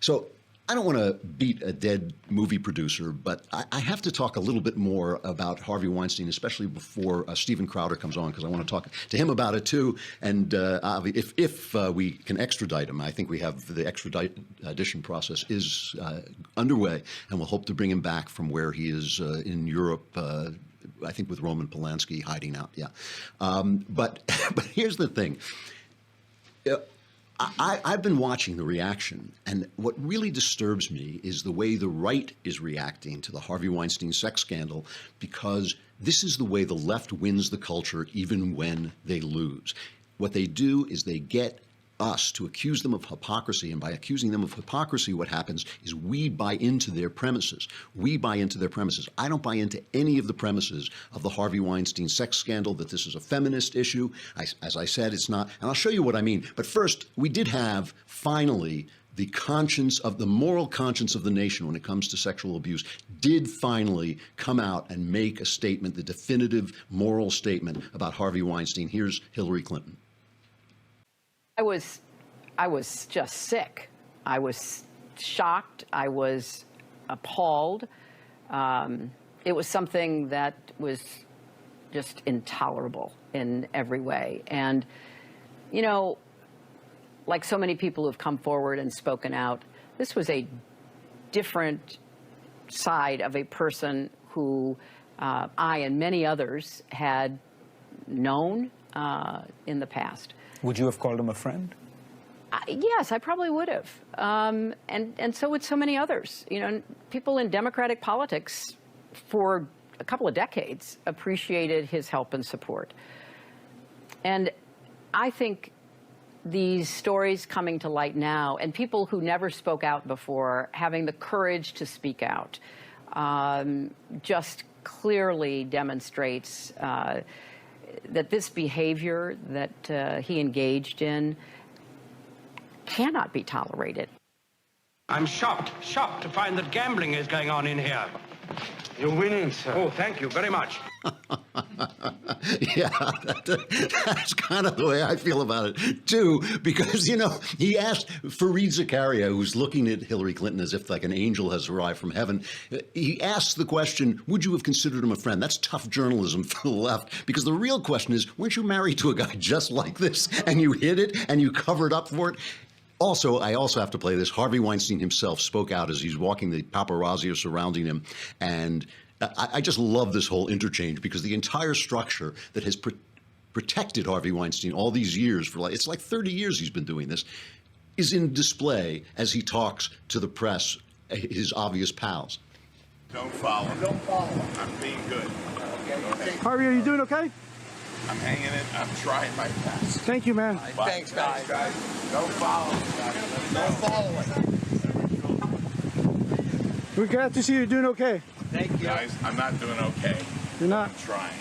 So I don't want to beat a dead movie producer, but I have to talk a little bit more about Harvey Weinstein, especially before Steven Crowder comes on, because I want to talk to him about it too. And if we can extradite him, I think we have the extradition process is underway, and we'll hope to bring him back from where he is in Europe. I think with Roman Polanski hiding out. Yeah, but here's the thing. I've been watching the reaction, and what really disturbs me is the way the right is reacting to the Harvey Weinstein sex scandal, because this is the way the left wins the culture even when they lose. What they do is they get us to accuse them of hypocrisy, and by accusing them of hypocrisy, what happens is we buy into their premises. We buy into their premises. I don't buy into any of the premises of the Harvey Weinstein sex scandal, that this is a feminist issue. As I said, it's not, and I'll show you what I mean. But first, we did have, finally, the moral conscience of the nation when it comes to sexual abuse did finally come out and make a statement, the definitive moral statement about Harvey Weinstein. Here's Hillary Clinton. I was just sick. I was shocked. I was appalled. It was something that was just intolerable in every way. And, you know, like so many people who have come forward and spoken out, this was a different side of a person who I and many others had known in the past. Would you have called him a friend? Yes, I probably would have. And so would so many others. You know, people in Democratic politics for a couple of decades appreciated his help and support. And I think these stories coming to light now, and people who never spoke out before having the courage to speak out, just clearly demonstrates that this behavior that he engaged in cannot be tolerated. I'm shocked to find that gambling is going on in here. You're winning, sir. Oh, thank you very much. Yeah, that's kind of the way I feel about it, too, because, you know, he asked Fareed Zakaria, who's looking at Hillary Clinton as if like an angel has arrived from heaven, he asks the question, would you have considered him a friend? That's tough journalism for the left, because the real question is, weren't you married to a guy just like this, and you hid it, and you covered up for it? Also, I also have to play this. Harvey Weinstein himself spoke out as he's walking. The paparazzi are surrounding him. And I just love this whole interchange, because the entire structure that has protected Harvey Weinstein all these years, it's like 30 years he's been doing this, is in display as he talks to the press, his obvious pals. Don't follow. Don't follow. I'm being good. Okay. Harvey, are you doing okay? I'm hanging in. I'm trying my best. Thank you, man. Thanks, guys. Don't follow. Don't follow it. We're glad to see you're doing okay. Thank you. Guys, I'm not doing okay. You're not? I'm trying.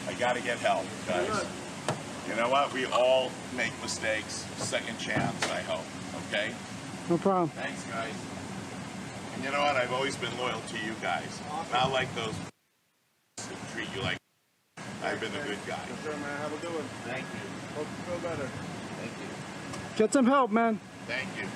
I got to get help, guys. You know what? We all make mistakes. Second chance, I hope. Okay? No problem. Thanks, guys. And you know what? I've always been loyal to you guys. Not like those who treat you like. I've been a good guy. Yes, sir, man. Have a good one. Thank you. Hope you feel better. Thank you. Get some help, man. Thank you.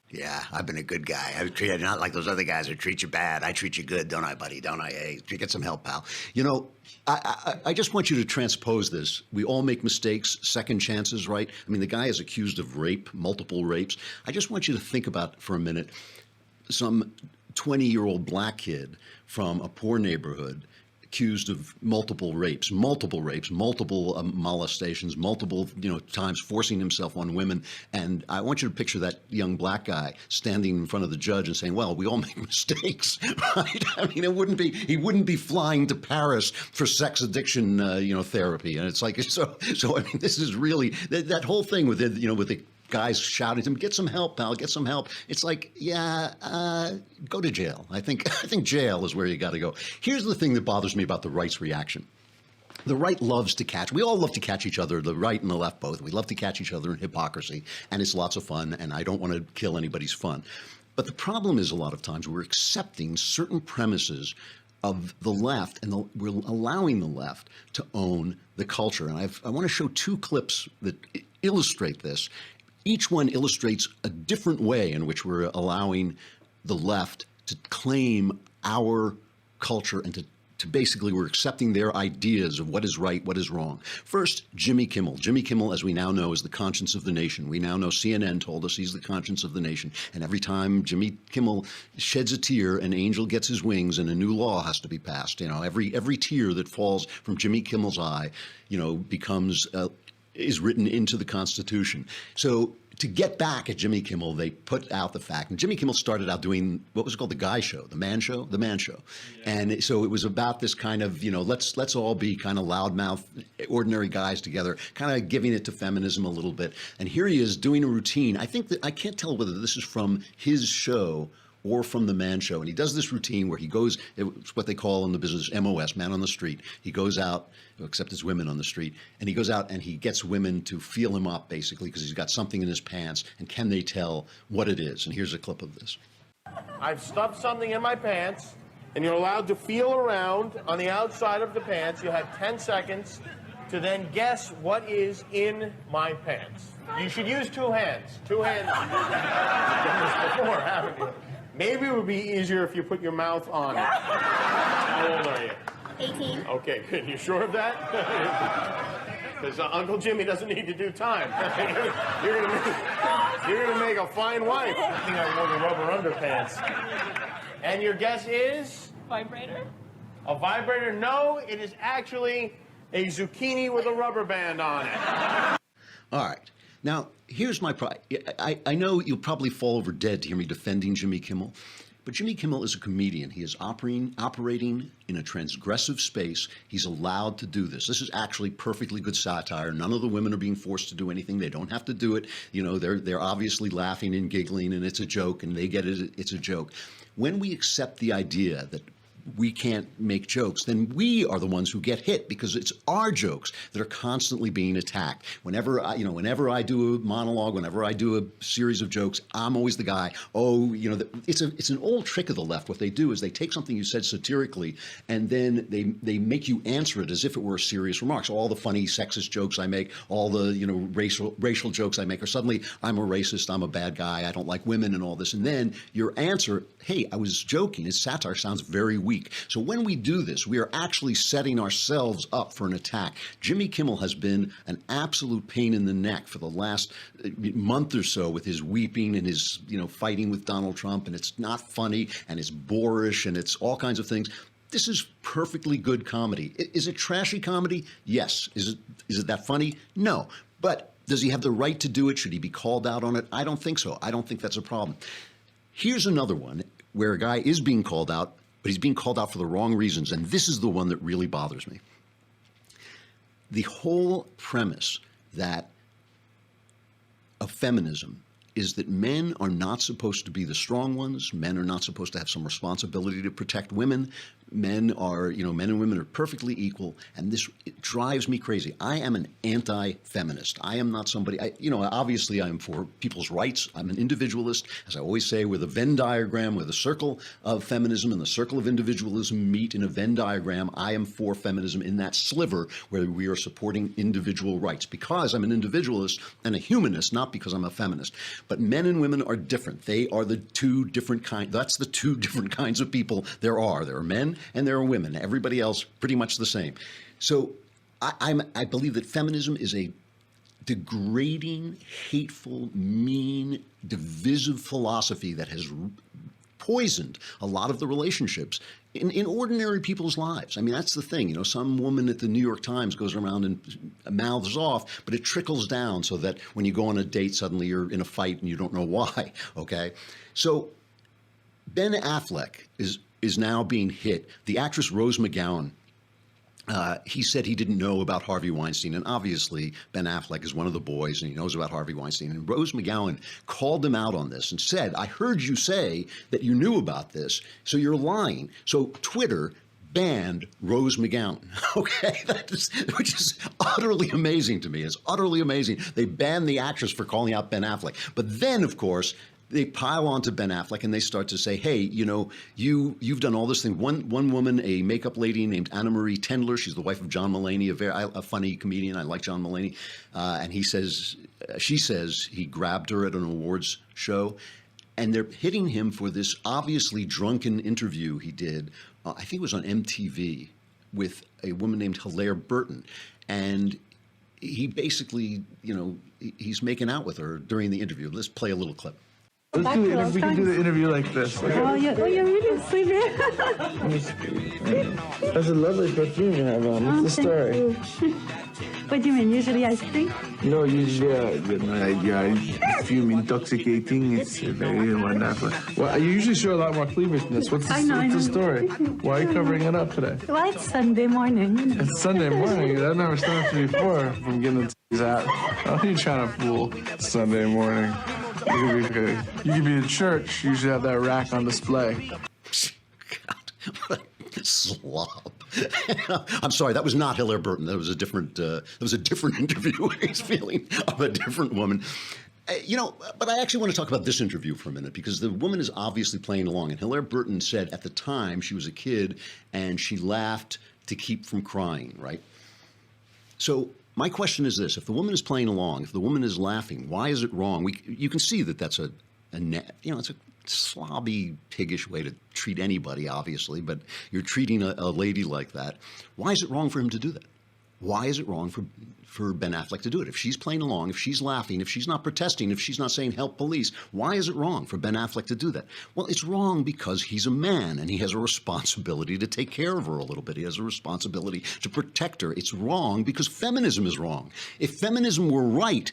Yeah, I've been a good guy. I treat you not like those other guys who treat you bad. I treat you good, don't I, buddy? Don't I? Hey, get some help, pal. You know, I just want you to transpose this. We all make mistakes, second chances, right? I mean, the guy is accused of rape, multiple rapes. I just want you to think about for a minute some 20-year-old black kid from a poor neighborhood accused of multiple rapes, multiple molestations, multiple, times forcing himself on women. And I want you to picture that young black guy standing in front of the judge and saying, well, we all make mistakes, right? I mean, he wouldn't be flying to Paris for sex addiction, therapy. And it's like, so I mean, this is really, that whole thing with it, with the guys shouting to him, get some help, pal, get some help. It's like, go to jail. I think jail is where you got to go. Here's the thing that bothers me about the right's reaction. The right loves to catch. We all love to catch each other, the right and the left both. We love to catch each other in hypocrisy, and it's lots of fun, and I don't want to kill anybody's fun. But the problem is a lot of times we're accepting certain premises of the left, and we're allowing the left to own the culture. And I want to show two clips that illustrate this. each one illustrates a different way in which we're allowing the left to claim our culture and to basically we're accepting their ideas of what is right, what is wrong. First, Jimmy Kimmel. Jimmy Kimmel, as we now know, is the conscience of the nation. We now know CNN told us he's the conscience of the nation. And every time Jimmy Kimmel sheds a tear, an angel gets his wings and a new law has to be passed. You know, every tear that falls from Jimmy Kimmel's eye, you know, becomes is written into the Constitution. So to get back at Jimmy Kimmel, they put out the fact, and Jimmy Kimmel started out doing what was called the Guy Show, the Man Show. Yeah. And so it was about this kind of, you know, let's all be kind of loudmouth, ordinary guys together, kind of giving it to feminism a little bit. And here he is doing a routine. I think that I can't tell whether this is from his show or from the Man Show. And he does this routine where he goes, it's what they call in the business MOS, man on the street. He goes out, except it's women on the street, and he goes out and he gets women to feel him up, basically, because he's got something in his pants, and can they tell what it is? And here's a clip of this. I've stuffed something in my pants, and you're allowed to feel around on the outside of the pants. You'll have 10 seconds to then guess what is in my pants. You should use two hands. Two hands. You've done this before, haven't you? Maybe it would be easier if you put your mouth on it. How old are you? 18. Okay, good. You sure of that? Because Uncle Jimmy doesn't need to do time. You're gonna make a fine wife. I think I wore the rubber underpants. And your guess is? Vibrator? A vibrator? No, it is actually a zucchini with a rubber band on it. All right. Now, here's my problem. I know you'll probably fall over dead to hear me defending Jimmy Kimmel, but Jimmy Kimmel is a comedian. He is operating in a transgressive space. He's allowed to do this. This is actually perfectly good satire. None of the women are being forced to do anything. They don't have to do it. You know, they're obviously laughing and giggling, and it's a joke, and they get it. It's a joke. When we accept the idea that we can't make jokes, then we are the ones who get hit because it's our jokes that are constantly being attacked. Whenever I do a monologue, whenever I do a series of jokes, I'm always the guy. Oh, you know, it's an old trick of the left. What they do is they take something you said satirically, and then they make you answer it as if it were a serious remark. So all the funny sexist jokes I make, all the racial jokes I make, are suddenly I'm a racist, I'm a bad guy, I don't like women, and all this. And then your answer, hey, I was joking. His satire sounds very weak. So when we do this, we are actually setting ourselves up for an attack. Jimmy Kimmel has been an absolute pain in the neck for the last month or so with his weeping and his, fighting with Donald Trump, and it's not funny, and it's boorish, and it's all kinds of things. This is perfectly good comedy. Is it trashy comedy? Yes. Is it that funny? No. But does he have the right to do it? Should he be called out on it? I don't think so. I don't think that's a problem. Here's another one where a guy is being called out, but he's being called out for the wrong reasons, and this is the one that really bothers me. The whole premise of feminism is that men are not supposed to be the strong ones. Men are not supposed to have some responsibility to protect women. Men and women are perfectly equal, and it drives me crazy. I am an anti-feminist. I am not somebody, obviously I'm for people's rights. I'm an individualist. As I always say, with a Venn diagram, where the circle of feminism and the circle of individualism meet in a Venn diagram, I am for feminism in that sliver where we are supporting individual rights, because I'm an individualist and a humanist, not because I'm a feminist. But men and women are different. They are the two different kinds. That's the two different kinds of people there are. There are men and there are women. Everybody else pretty much the same. So I believe that feminism is a degrading, hateful, mean, divisive philosophy that has poisoned a lot of the relationships in ordinary people's lives. I mean, that's the thing. Some woman at the New York Times goes around and mouths off, but it trickles down so that when you go on a date, suddenly you're in a fight and you don't know why, okay? So Ben Affleck is now being hit. The actress Rose McGowan, he said he didn't know about Harvey Weinstein, and obviously Ben Affleck is one of the boys and he knows about Harvey Weinstein. And Rose McGowan called him out on this and said, I heard you say that you knew about this, so you're lying. So Twitter banned Rose McGowan, okay? Which is utterly amazing to me. It's utterly amazing. They banned the actress for calling out Ben Affleck. But then, of course, they pile onto Ben Affleck and they start to say, hey, you know, you've done all this thing. One woman, a makeup lady named Anna Marie Tendler, she's the wife of John Mulaney, a funny comedian. I like John Mulaney. And she says he grabbed her at an awards show. And they're hitting him for this obviously drunken interview he did, I think it was on MTV, with a woman named Hilaire Burton. And he basically, you know, he's making out with her during the interview. Let's play a little clip. Let's do it. We can do the interview like this. Okay? Oh, you're really sweet. That's a lovely perfume you have on. What's the story? What do you mean? Usually I stink? No, usually, perfume intoxicating. It's very wonderful. Well, you usually show a lot more cleavage than this. What's the story? Why are you covering it up today? Well, it's Sunday morning. It's Sunday morning. That never stopped me before from getting the out. How are you trying to fool Sunday morning? You could be in church. You usually have that rack on display. God, what a slob. I'm sorry, that was not Hilaire Burton. That was a different interview. He's feeling of a different woman. You know, but I actually want to talk about this interview for a minute, because the woman is obviously playing along. And Hilaire Burton said at the time she was a kid and she laughed to keep from crying, right? So my question is this: if the woman is playing along, if the woman is laughing, why is it wrong? You can see that that's it's a slobby, piggish way to treat anybody, obviously, but you're treating a lady like that. Why is it wrong for him to do that? Why is it wrong for Ben Affleck to do it? If she's playing along, if she's laughing, if she's not protesting, if she's not saying help police, why is it wrong for Ben Affleck to do that? Well, it's wrong because he's a man and he has a responsibility to take care of her a little bit. He has a responsibility to protect her. It's wrong because feminism is wrong. If feminism were right,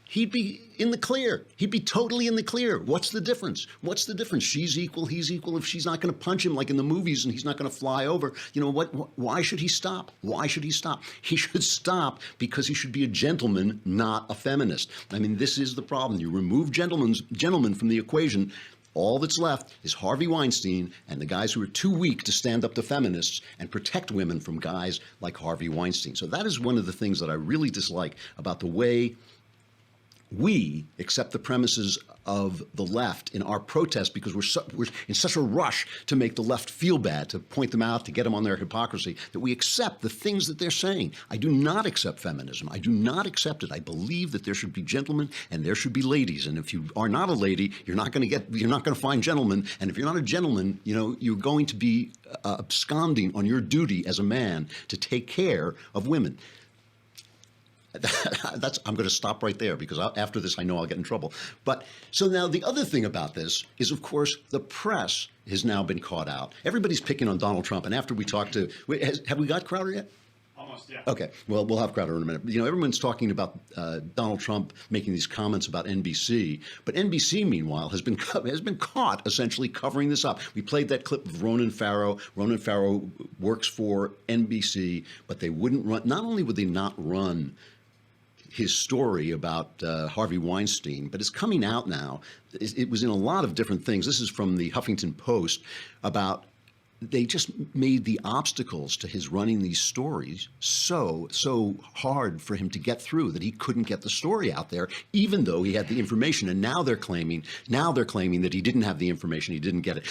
he'd be in the clear. He'd be totally in the clear. What's the difference? What's the difference? She's equal, he's equal. If she's not going to punch him like in the movies and he's not going to fly over, you know what? Why should he stop? Why should he stop? He should stop because he should be a gentleman, not a feminist. I mean, this is the problem. You remove gentlemen from the equation, all that's left is Harvey Weinstein and the guys who are too weak to stand up to feminists and protect women from guys like Harvey Weinstein. So that is one of the things that I really dislike about the way we accept the premises of the left in our protest, because we're in such a rush to make the left feel bad, to point them out, to get them on their hypocrisy, that we accept the things that they're saying. I do not accept feminism. I do not accept it. I believe that there should be gentlemen and there should be ladies. And if you are not a lady, you're not going to find gentlemen. And if you're not a gentleman, you know, you're going to be absconding on your duty as a man to take care of women. I'm going to stop right there, because after this, I know I'll get in trouble. But so now the other thing about this is, of course, the press has now been caught out. Everybody's picking on Donald Trump. And after we talk to, have we got Crowder yet? Almost, yeah. Okay, well, we'll have Crowder in a minute. You know, everyone's talking about Donald Trump making these comments about NBC, but NBC, meanwhile, has been caught essentially covering this up. We played that clip of Ronan Farrow. Ronan Farrow works for NBC, but they wouldn't run. Not only would they not run his story about Harvey Weinstein, but it's coming out now. It was in a lot of different things. This is from the Huffington Post about they just made the obstacles to his running these stories so hard for him to get through that he couldn't get the story out there, even though he had the information. And now they're claiming that he didn't have the information, he didn't get it.